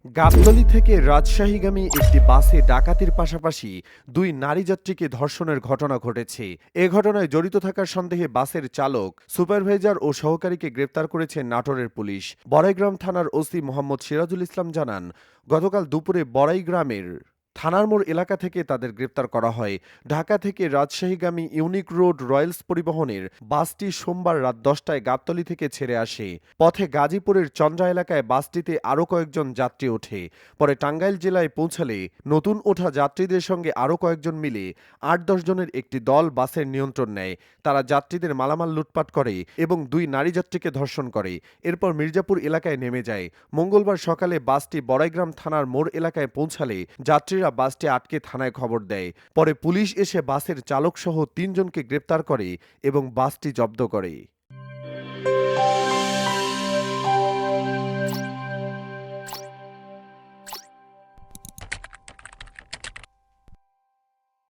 গাবতলী থেকে রাজশাহীগামী একটি বাসে ডাকাতির পাশাপাশি দুই নারী যাত্রীকে ধর্ষণের ঘটনা ঘটেছে। এ ঘটনায় জড়িত থাকার সন্দেহে বাসের চালক, সুপারভাইজার ও সহকারীকে গ্রেপ্তার করেছে নাটোরের পুলিশ। বড়াইগ্রাম থানার ওসি মোহাম্মদ সিরাজুল ইসলাম জানান, গতকাল দুপুরে বড়াইগ্রামের থানার মোড় এলাকা থেকে তাদের গ্রেপ্তার করা হয়। ঢাকা থেকে রাজশাহীগামী ইউনিক রোড রয়্যালস পরিবহনের বাসটি সোমবার রাত 10টায় গাবতলী থেকে ছেড়ে আসে। পথে গাজীপুরের চন্দ্রা এলাকায় বাসটিতে আরও কয়েকজন যাত্রী ওঠে। পরে টাঙ্গাইল জেলায় পৌঁছালে নতুন ওঠা যাত্রীদের সঙ্গে আরও কয়েকজন মিলে ৮-১০ জনের একটি দল বাসের নিয়ন্ত্রণ নেয়। তারা যাত্রীদের মালামাল লুটপাট করে এবং দুই নারী যাত্রীকে ধর্ষণ করে। এরপর মির্জাপুর এলাকায় নেমে যায়। মঙ্গলবার সকালে বাসটি বড়াইগ্রাম থানার মোড় এলাকায় পৌঁছালে যাত্রীরা বাসটি আটকে থানায় খবর দেয়। পরে পুলিশ এসে বাসের চালকসহ ৩ জনকে গ্রেপ্তার করে এবং বাসটি জব্দ করে।